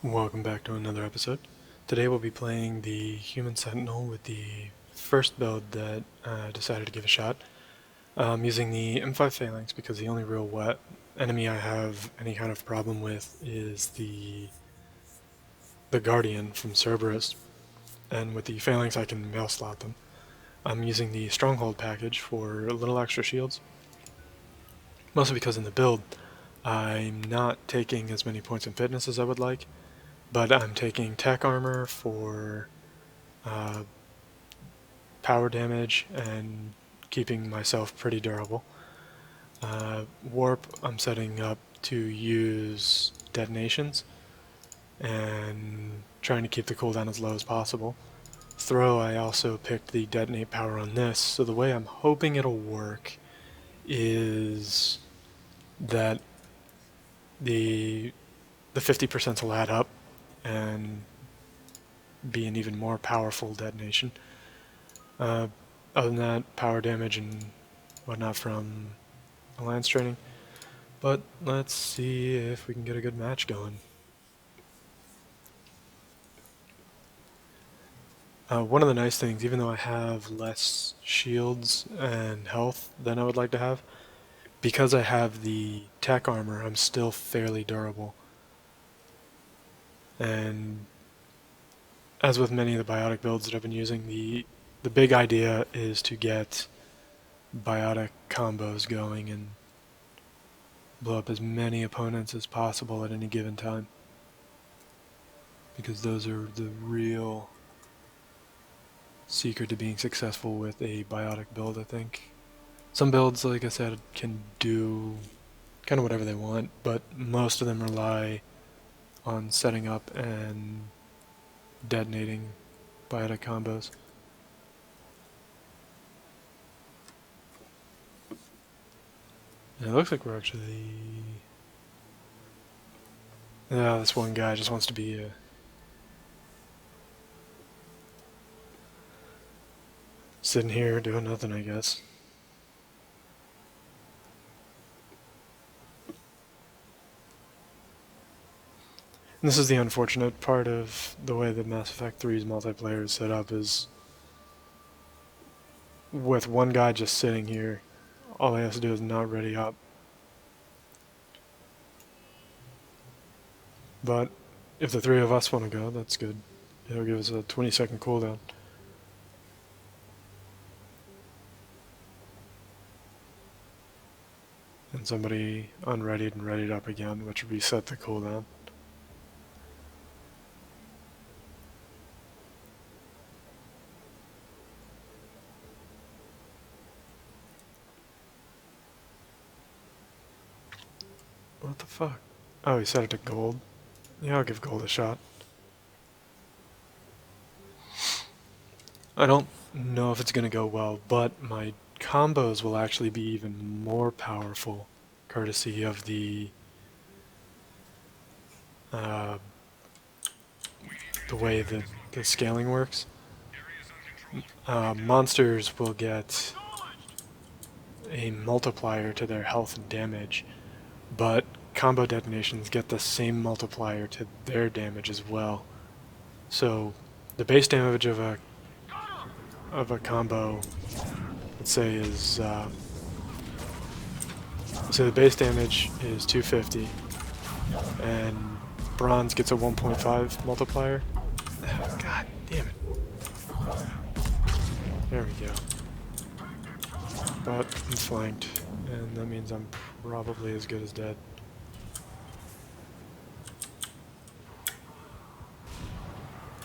Welcome back to another episode. Today we'll be playing the Human Sentinel with the first build that I decided to give a shot. Using the M5 Phalanx because the only real wet enemy I have any kind of problem with is the Guardian from Cerberus, and with the Phalanx I can mail slot them. I'm using the Stronghold package for a little extra shields, mostly because in the build I'm not taking as many points in fitness as I would like. But I'm taking tech armor for power damage and keeping myself pretty durable. Warp, I'm setting up to use detonations and trying to keep the cooldown as low as possible. Throw, I also picked the detonate power on this, so the way I'm hoping it'll work is that the 50% will add up and be an even more powerful detonation. Other than that, power damage and whatnot from alliance training. But let's see if we can get a good match going. One of the nice things, even though I have less shields and health than I would like to have, because I have the tech armor, I'm still fairly durable. And as with many of the biotic builds that I've been using, the big idea is to get biotic combos going and blow up as many opponents as possible at any given time, because those are the real secret to being successful with a biotic build, I think. Some builds, like I said, can do kind of whatever they want, but most of them rely on setting up and detonating biotic combos. And it looks like we're actually... Yeah, this one guy just wants to be sitting here doing nothing, I guess. And this is the unfortunate part of the way that Mass Effect 3's multiplayer is set up, is with one guy just sitting here, all he has to do is not ready up. But if the three of us want to go, that's good. It'll give us a 20-second cooldown. And somebody unreadied and readied up again, which would reset the cooldown. What the fuck? Oh, he set it to gold. Yeah, I'll give gold a shot. I don't know if it's going to go well, but my combos will actually be even more powerful, courtesy of the way that the scaling works. Monsters will get a multiplier to their health and damage, but combo detonations get the same multiplier to their damage as well. So the base damage of a combo, let's say, is so the base damage is 250, and bronze gets a 1.5 multiplier. God damn it! There we go. But I'm flanked, and that means I'm probably as good as dead.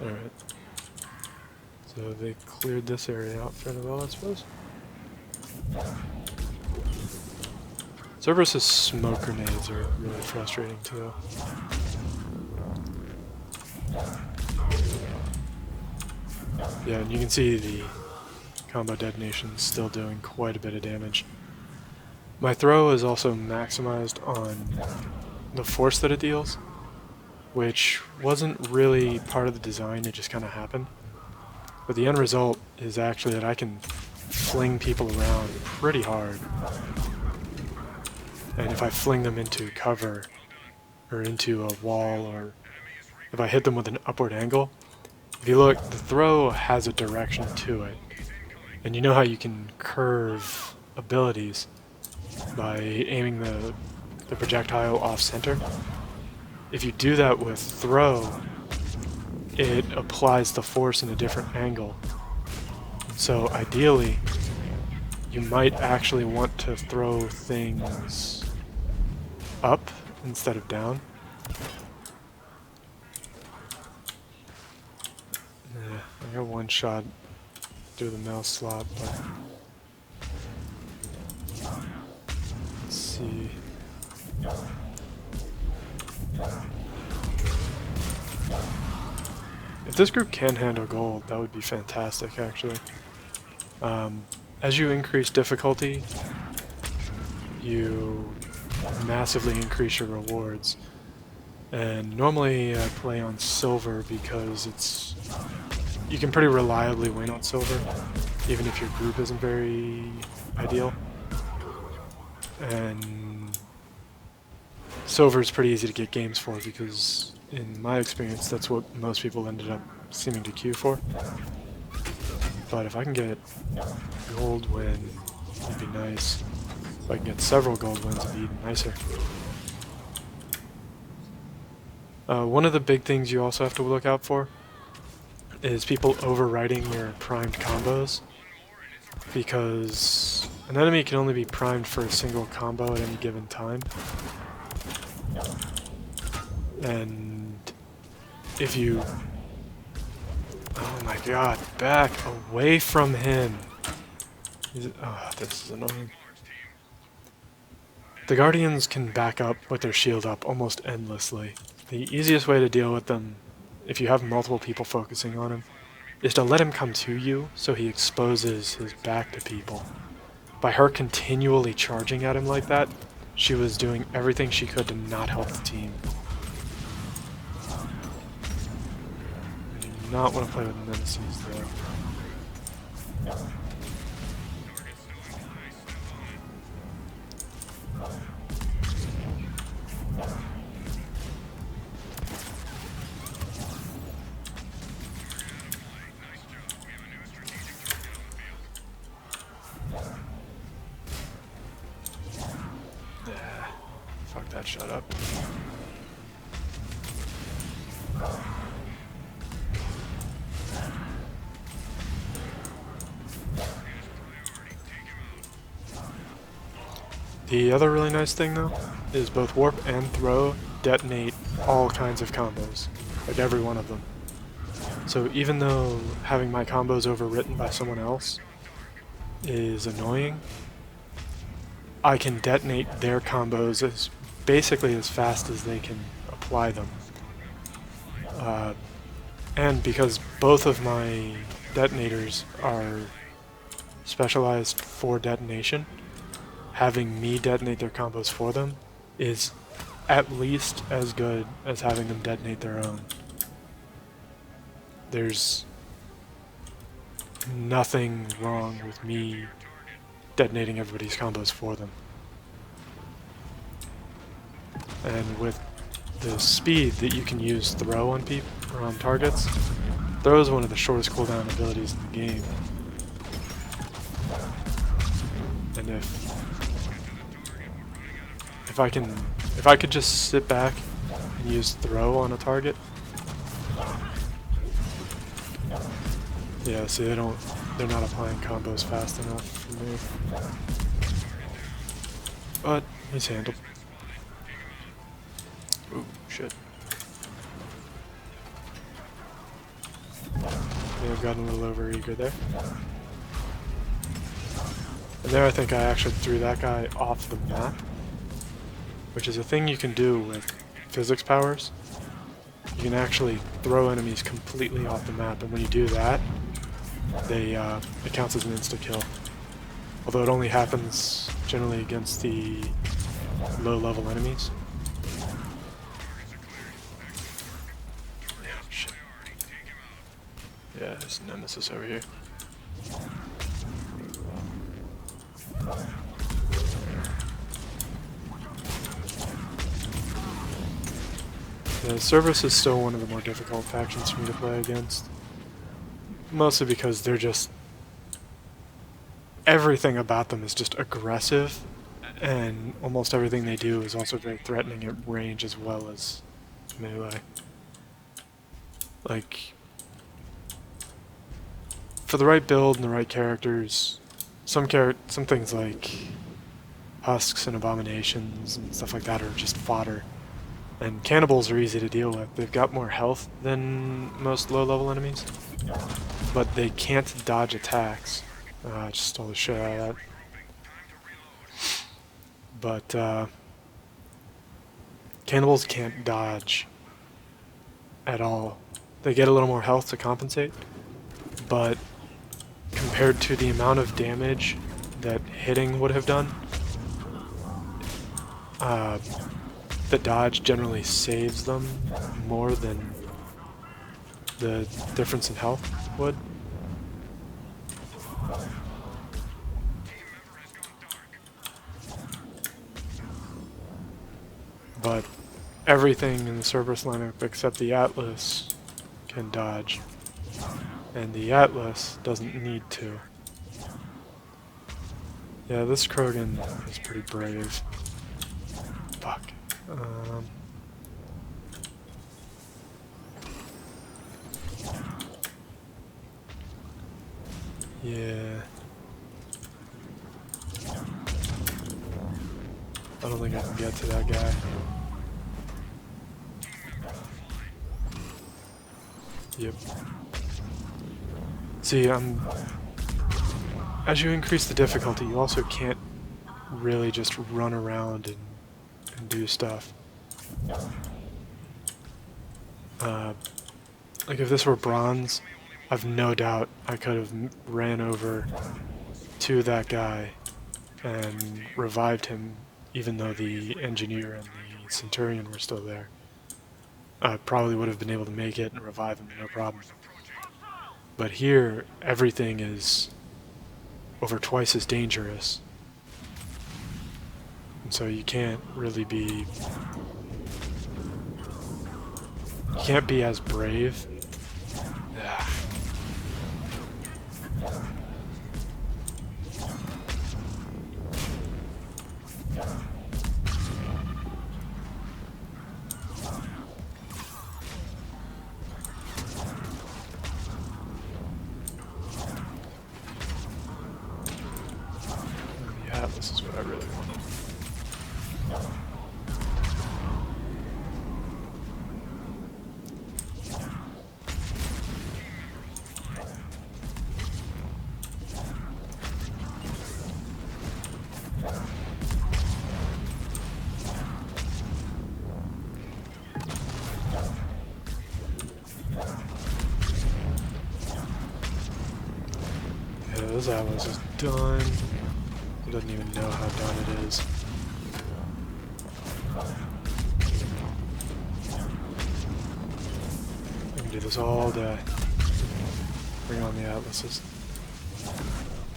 Alright. So they cleared this area out fairly well, I suppose. Cerberus' smoke grenades are really frustrating too. Yeah, and you can see the combo detonation still doing quite a bit of damage. My throw is also maximized on the force that it deals, which wasn't really part of the design, it just kind of happened. But the end result is actually that I can fling people around pretty hard. And if I fling them into cover, or into a wall, or if I hit them with an upward angle, if you look, the throw has a direction to it. And you know how you can curve abilities by aiming the projectile off center? If you do that with throw, it applies the force in a different angle. So ideally, you might actually want to throw things up instead of down. Yeah, I got one shot through the mouse slot, but let's see. If this group can handle gold, that would be fantastic, actually. As you increase difficulty, you massively increase your rewards. And normally I play on silver because you can pretty reliably win on silver, even if your group isn't very ideal. And silver is pretty easy to get games for because, in my experience, that's what most people ended up seeming to queue for. But if I can get gold win, it'd be nice. If I can get several gold wins, it'd be even nicer. One of the big things you also have to look out for is people overwriting your primed combos, because an enemy can only be primed for a single combo at any given time. And if you... Oh my god, back away from him! Oh, this is annoying. The Guardians can back up with their shield up almost endlessly. The easiest way to deal with them, if you have multiple people focusing on him, is to let him come to you so he exposes his back to people. By her continually charging at him like that, she was doing everything she could to not help the team. I do not want to play with Nemesis though. Fuck that shut up. The other really nice thing though is both warp and throw detonate all kinds of combos, like every one of them. So even though having my combos overwritten by someone else is annoying, I can detonate their combos basically as fast as they can apply them. And because both of my detonators are specialized for detonation, having me detonate their combos for them is at least as good as having them detonate their own. There's nothing wrong with me detonating everybody's combos for them. And with the speed that you can use throw on people or on targets, throw is one of the shortest cooldown abilities in the game. And if I could just sit back and use throw on a target. Yeah, see, they're not applying combos fast enough for me. But he's handled. Ooh, shit. May have gotten a little overeager there. And there I think I actually threw that guy off the map, which is a thing you can do with physics powers. You can actually throw enemies completely off the map, and when you do that, it counts as an insta-kill. Although it only happens generally against the low-level enemies. Yeah, shit. Yeah, there's Nemesis over here. The Cerberus is still one of the more difficult factions for me to play against. Mostly because they're just... everything about them is just aggressive, and almost everything they do is also very threatening at range as well as melee. Like, for the right build and the right characters, some things like husks and abominations and stuff like that are just fodder. And cannibals are easy to deal with. They've got more health than most low-level enemies, but they can't dodge attacks. I just stole the shit out of that. But cannibals can't dodge at all. They get a little more health to compensate, but compared to the amount of damage that hitting would have done, the dodge generally saves them more than the difference in health would. But everything in the Cerberus lineup except the Atlas can dodge, and the Atlas doesn't need to. Yeah, this Krogan is pretty brave. Fuck. Yeah. I don't think I can get to that guy. Yep. See, as you increase the difficulty, you also can't really just run around and do stuff. Like if this were bronze, I've no doubt I could have ran over to that guy and revived him, even though the engineer and the centurion were still there. I probably would have been able to make it and revive him, no problem. But here, everything is over twice as dangerous. And so you can't really be... you can't be as brave. Yeah, this is what I really wanted. Yeah, this Atlas is done. He doesn't even know how done it is. I can do this all day. Bring on the Atlases.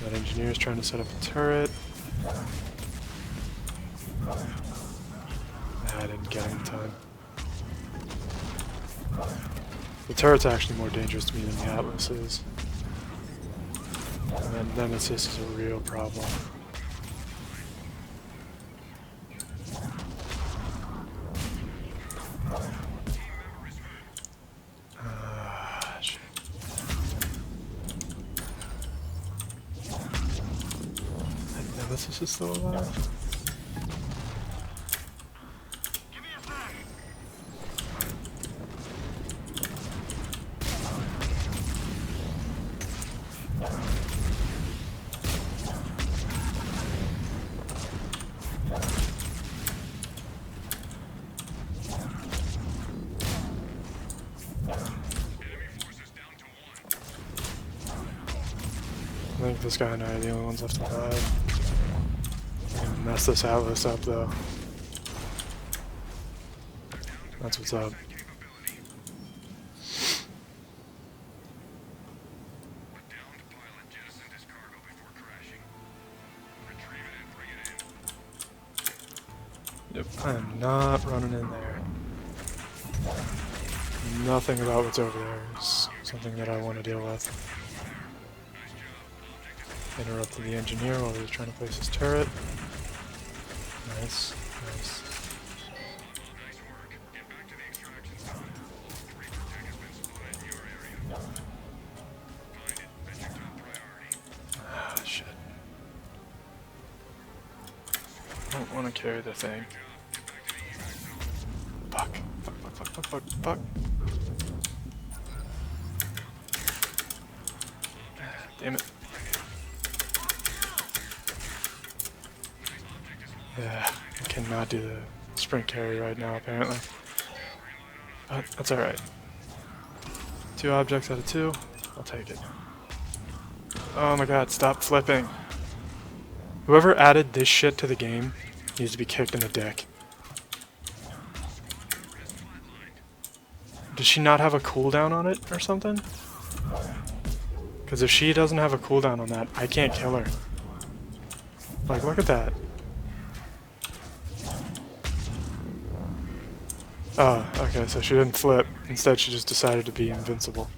That engineer's trying to set up a turret. I didn't get him in time. The turret's actually more dangerous to me than the Atlas is. And then Nemesis is a real problem. Shit. And Nemesis is still alive? I think this guy and I are the only ones left alive. I'm gonna mess this Atlas up though. That's what's up. Yep, I am not running in there. nothing about what's over there is something that I want to deal with. Interrupted the engineer while he was trying to place his turret. Nice, nice. Ah, shit. I don't want to carry the thing. Fuck. Fuck, fuck, fuck, fuck, fuck, fuck. Damn it. Yeah, I cannot do the sprint carry right now, apparently. But that's alright. 2 objects out of 2. I'll take it. Oh my god, stop flipping. Whoever added this shit to the game needs to be kicked in the dick. Does she not have a cooldown on it or something? Because if she doesn't have a cooldown on that, I can't kill her. Like, look at that. Oh, okay, so she didn't flip. Instead, she just decided to be invincible.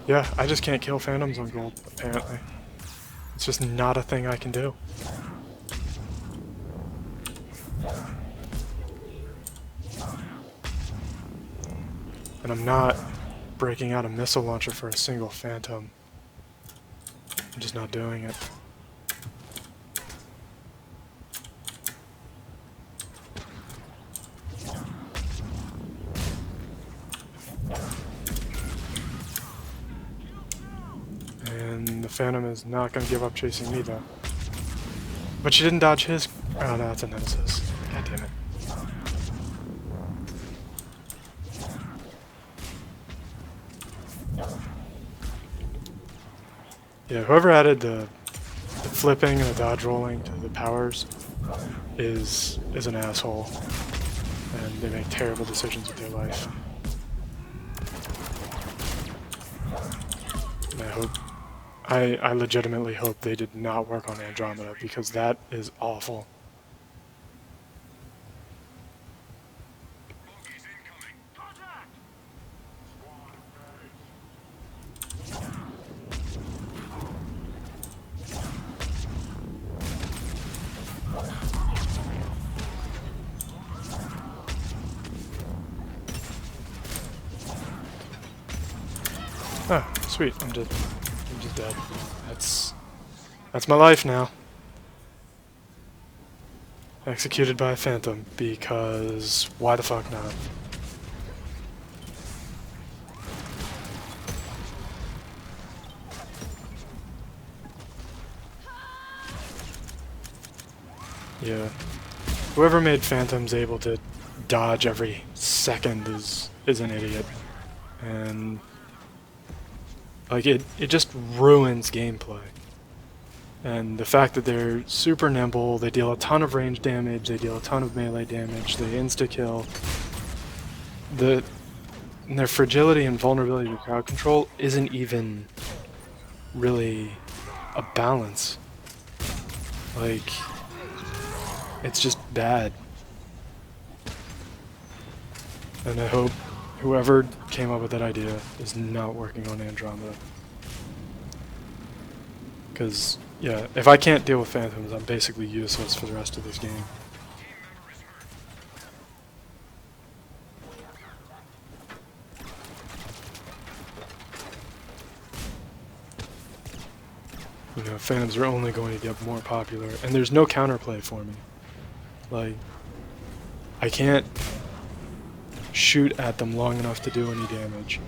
Yeah, I just can't kill phantoms on gold, apparently. It's just not a thing I can do. And I'm not breaking out a missile launcher for a single phantom. I'm just not doing it. And the phantom is not going to give up chasing me though. But she didn't dodge his... Oh no, that's a nemesis. God damn it. Yeah, whoever added the flipping and the dodge rolling to the powers is an asshole. And they make terrible decisions with their life. And I legitimately hope they did not work on Andromeda, because that is awful. Oh, sweet, I'm just dead. That's my life now. Executed by a phantom, because why the fuck not? Yeah. Whoever made phantoms able to dodge every second is an idiot. And like it just ruins gameplay. And the fact that they're super nimble, they deal a ton of range damage, they deal a ton of melee damage, they insta-kill. And their fragility and vulnerability to crowd control isn't even really a balance. Like, it's just bad. And I hope whoever came up with that idea is not working on Andromeda. Because, yeah, if I can't deal with phantoms, I'm basically useless for the rest of this game. You know, phantoms are only going to get more popular, and there's no counterplay for me. Like, I can't shoot at them long enough to do any damage.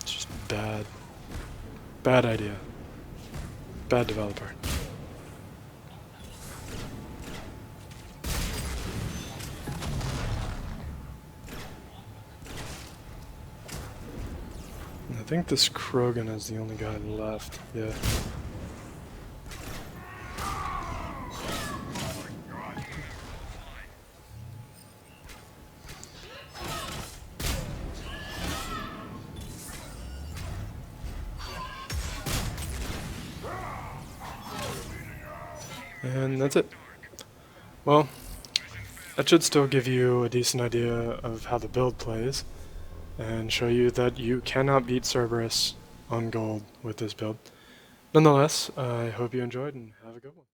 It's just bad. Bad idea. Bad developer. I think this Krogan is the only guy left. Yeah. And that's it. Well, that should still give you a decent idea of how the build plays, and show you that you cannot beat Cerberus on gold with this build. Nonetheless, I hope you enjoyed and have a good one.